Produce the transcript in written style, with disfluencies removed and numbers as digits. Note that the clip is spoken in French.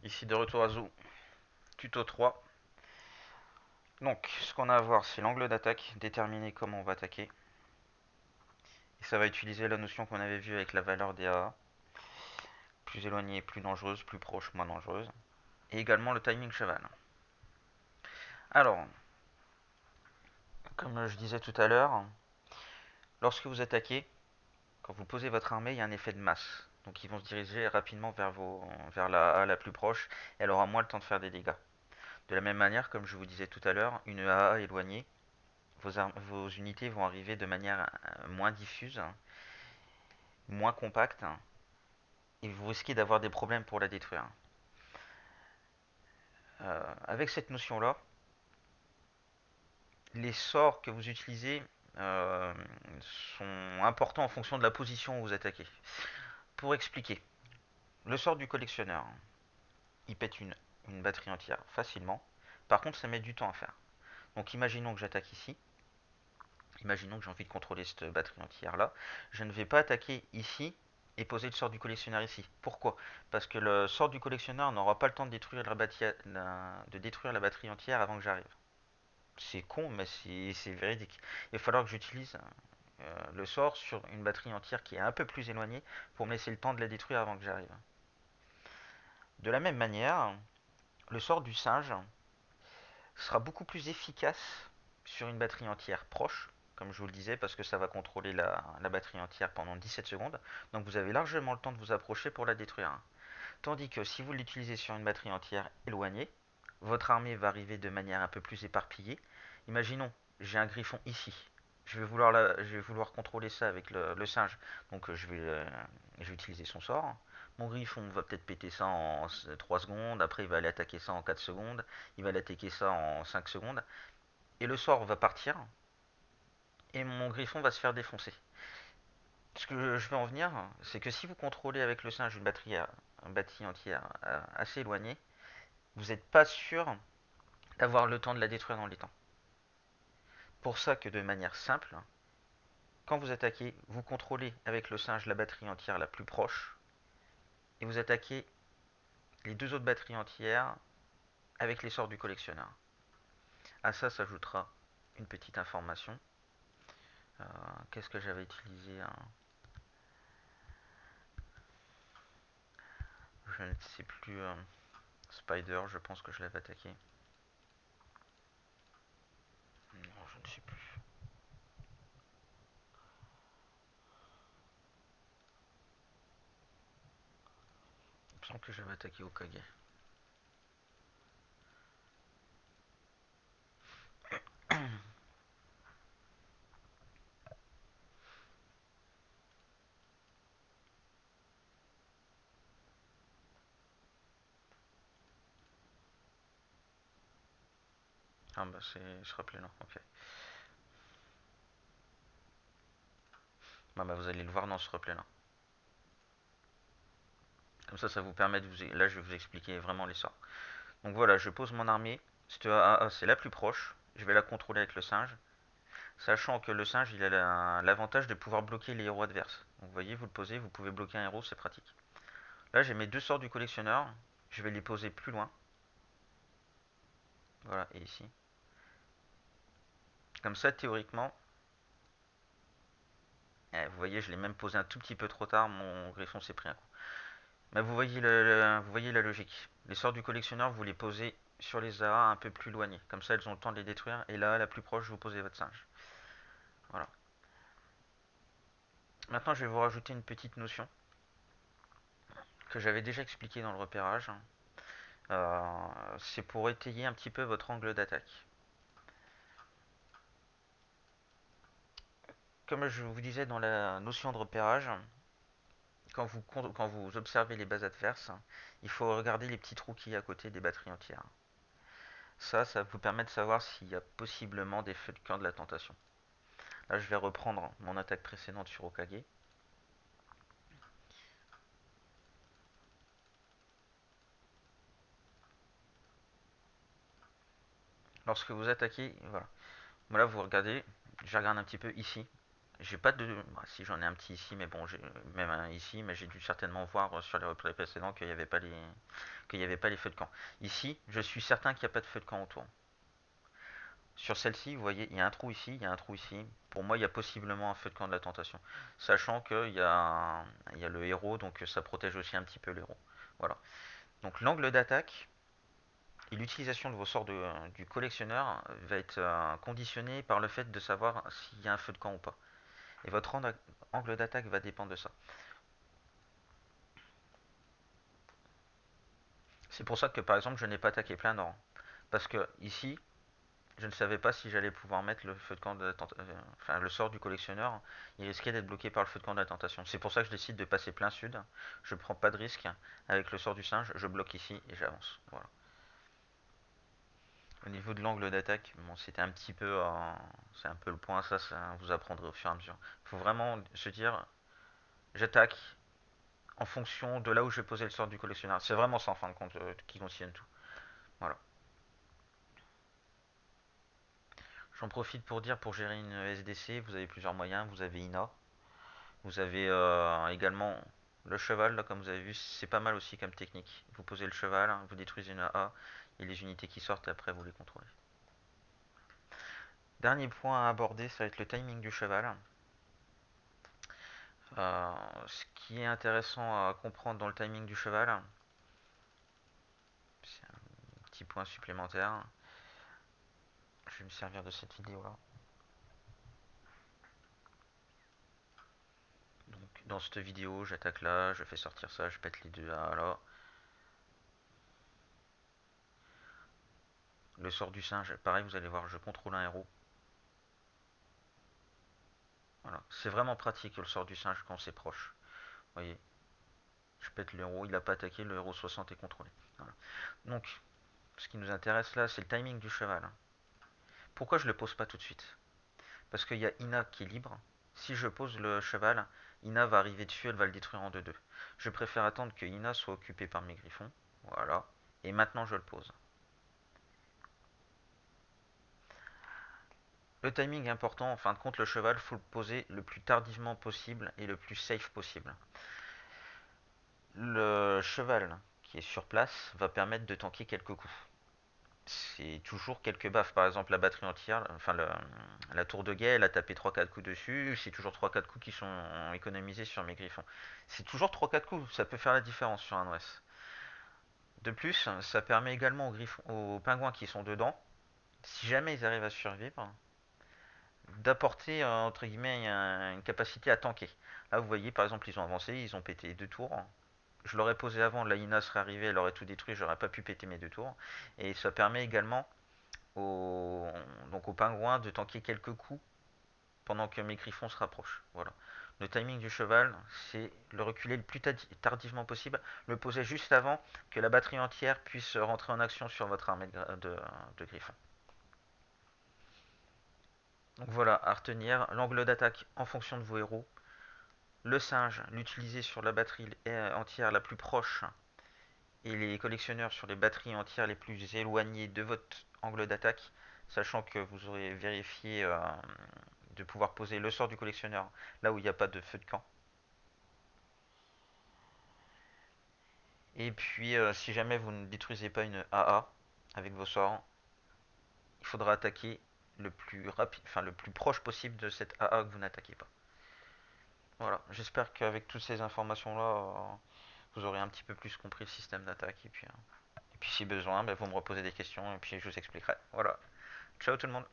Ici de retour à Zoo, tuto 3. Donc, ce qu'on a à voir, c'est l'angle d'attaque, déterminer comment on va attaquer. Et ça va utiliser la notion qu'on avait vue avec la valeur des AA. Plus éloignée, plus dangereuse, plus proche, moins dangereuse. Et également le timing cheval. Alors, comme je disais tout à l'heure, lorsque vous attaquez, quand vous posez votre armée, il y a un effet de masse. Donc ils vont se diriger rapidement vers la A la plus proche, et elle aura moins le temps de faire des dégâts. De la même manière, comme je vous disais tout à l'heure, une AA éloignée, vos unités vont arriver de manière moins diffuse, moins compacte, et vous risquez d'avoir des problèmes pour la détruire. Avec cette notion-là, les sorts que vous utilisez euh, sont importants en fonction de la position où vous attaquez. Pour expliquer, le sort du collectionneur, il pète une batterie entière facilement. Par contre, ça met du temps à faire. Donc imaginons que j'attaque ici. Imaginons que j'ai envie de contrôler cette batterie entière là. Je ne vais pas attaquer ici et poser le sort du collectionneur ici. Pourquoi? Parce que le sort du collectionneur n'aura pas le temps de détruire la batterie entière avant que j'arrive. C'est con, mais c'est véridique. Il va falloir que j'utilise le sort sur une batterie entière qui est un peu plus éloignée pour me laisser le temps de la détruire avant que j'arrive. De la même manière, le sort du singe sera beaucoup plus efficace sur une batterie entière proche, comme je vous le disais, parce que ça va contrôler la batterie entière pendant 17 secondes. Donc vous avez largement le temps de vous approcher pour la détruire. Tandis que si vous l'utilisez sur une batterie entière éloignée, votre armée va arriver de manière un peu plus éparpillée. Imaginons, j'ai un griffon ici. Je vais vouloir contrôler ça avec le singe. Donc je vais utiliser son sort. Mon griffon va peut-être péter ça en 3 secondes. Après, il va aller attaquer ça en 4 secondes. Il va aller attaquer ça en 5 secondes. Et le sort va partir. Et mon griffon va se faire défoncer. Ce que je veux en venir, c'est que si vous contrôlez avec le singe une batterie entière assez éloignée, vous n'êtes pas sûr d'avoir le temps de la détruire dans les temps. Pour ça que de manière simple, quand vous attaquez, vous contrôlez avec le singe la batterie entière la plus proche, et vous attaquez les deux autres batteries entières avec les sorts du collectionneur. À ça s'ajoutera une petite information. Qu'est-ce que j'avais utilisé, hein? Je ne sais plus. Spider, je pense que je l'avais attaqué. Non, je ne sais plus. Il me semble que j'avais attaqué Okage. Ah bah c'est ce replay là, ok. Bah vous allez le voir dans ce replay là. Comme ça vous permet de vous... Là je vais vous expliquer vraiment les sorts. Donc voilà, je pose mon armée. Cette AA c'est la plus proche. Je vais la contrôler avec le singe. Sachant que le singe il a l'avantage de pouvoir bloquer les héros adverses. Donc vous voyez, vous le posez, vous pouvez bloquer un héros, c'est pratique. Là j'ai mes deux sorts du collectionneur. Je vais les poser plus loin. Voilà, et ici. Comme ça théoriquement, vous voyez, je l'ai même posé un tout petit peu trop tard, mon griffon s'est pris un coup. Mais vous voyez la logique. Les sorts du collectionneur, vous les posez sur les AA un peu plus éloignés. Comme ça, elles ont le temps de les détruire. Et là, la plus proche, vous posez votre singe. Voilà. Maintenant, je vais vous rajouter une petite notion que j'avais déjà expliquée dans le repérage. C'est pour étayer un petit peu votre angle d'attaque. Comme je vous disais dans la notion de repérage, quand vous observez les bases adverses, il faut regarder les petits trous qu'il y a à côté des batteries entières. Ça vous permet de savoir s'il y a possiblement des feux de camp de la tentation. Là, je vais reprendre mon attaque précédente sur Okage. Lorsque vous attaquez, voilà. Voilà, vous regardez, je regarde un petit peu ici. J'ai pas de. Bah, si j'en ai un petit ici, mais bon, j'ai même un ici, mais j'ai dû certainement voir sur les replays précédents qu'il n'y avait pas qu'il n'y avait pas les feux de camp. Ici, je suis certain qu'il n'y a pas de feu de camp autour. Sur celle-ci, vous voyez, il y a un trou ici, il y a un trou ici. Pour moi, il y a possiblement un feu de camp de la tentation. Sachant il y a le héros, donc ça protège aussi un petit peu l'héros. Voilà. Donc l'angle d'attaque et l'utilisation de vos sorts du collectionneur va être conditionné par le fait de savoir s'il y a un feu de camp ou pas. Et votre angle d'attaque va dépendre de ça. C'est pour ça que par exemple je n'ai pas attaqué plein nord. Parce que ici, je ne savais pas si j'allais pouvoir mettre le feu de camp de la enfin le sort du collectionneur. Il risquait d'être bloqué par le feu de camp de la tentation. C'est pour ça que je décide de passer plein sud. Je prends pas de risque. Avec le sort du singe, je bloque ici et j'avance. Voilà. Au niveau de l'angle d'attaque, bon, c'était un petit peu. C'est un peu le point, ça vous apprendrez au fur et à mesure. Il faut vraiment se dire j'attaque en fonction de là où je vais poser le sort du collectionneur. C'est vraiment ça en fin de compte qui conditionne tout. Voilà. J'en profite pour dire, pour gérer une SDC, vous avez plusieurs moyens. Vous avez INA, vous avez également le cheval, là, comme vous avez vu, c'est pas mal aussi comme technique. Vous posez le cheval, vous détruisez une AA, et les unités qui sortent, et après vous les contrôlez. Dernier point à aborder, ça va être le timing du cheval. Ce qui est intéressant à comprendre dans le timing du cheval, c'est un petit point supplémentaire. Je vais me servir de cette vidéo là. Donc dans cette vidéo, j'attaque là, je fais sortir ça, je pète les deux A là. Le sort du singe, pareil, vous allez voir, je contrôle un héros. Voilà. C'est vraiment pratique le sort du singe quand c'est proche. Vous voyez, je pète le héros, il n'a pas attaqué, le héros 60 est contrôlé. Voilà. Donc, ce qui nous intéresse là, c'est le timing du cheval. Pourquoi je le pose pas tout de suite? Parce qu'il y a Ina qui est libre. Si je pose le cheval, Ina va arriver dessus, elle va le détruire en 2-2. Je préfère attendre que Ina soit occupée par mes griffons. Voilà. Et maintenant je le pose. Le timing est important, en fin de compte le cheval, il faut le poser le plus tardivement possible et le plus safe possible. Le cheval qui est sur place va permettre de tanker quelques coups. C'est toujours quelques baffes. Par exemple, la batterie entière, la tour de guet, elle a tapé 3-4 coups dessus. C'est toujours 3-4 coups qui sont économisés sur mes griffons. C'est toujours 3-4 coups. Ça peut faire la différence sur un OS. De plus, ça permet également aux pingouins qui sont dedans, si jamais ils arrivent à survivre, d'apporter entre guillemets une capacité à tanker. Là, vous voyez, par exemple, ils ont avancé, ils ont pété 2 tours. Je l'aurais posé avant, la Ina serait arrivée, elle aurait tout détruit, j'aurais pas pu péter mes 2 tours. Et ça permet également aux, donc aux pingouins de tanker quelques coups pendant que mes griffons se rapprochent. Voilà. Le timing du cheval, c'est le reculer le plus tardivement possible, le poser juste avant que la batterie entière puisse rentrer en action sur votre armée de griffons. Donc voilà, à retenir, l'angle d'attaque en fonction de vos héros. Le singe, l'utiliser sur la batterie entière la plus proche et les collectionneurs sur les batteries entières les plus éloignées de votre angle d'attaque, sachant que vous aurez vérifié de pouvoir poser le sort du collectionneur là où il n'y a pas de feu de camp. Et puis, si jamais vous ne détruisez pas une AA avec vos sorts, il faudra attaquer le plus rapide, enfin le plus proche possible de cette AA que vous n'attaquez pas. Voilà, j'espère qu'avec toutes ces informations-là, vous aurez un petit peu plus compris le système d'attaque. Et puis si besoin, ben, vous me reposez des questions et puis je vous expliquerai. Voilà, ciao tout le monde.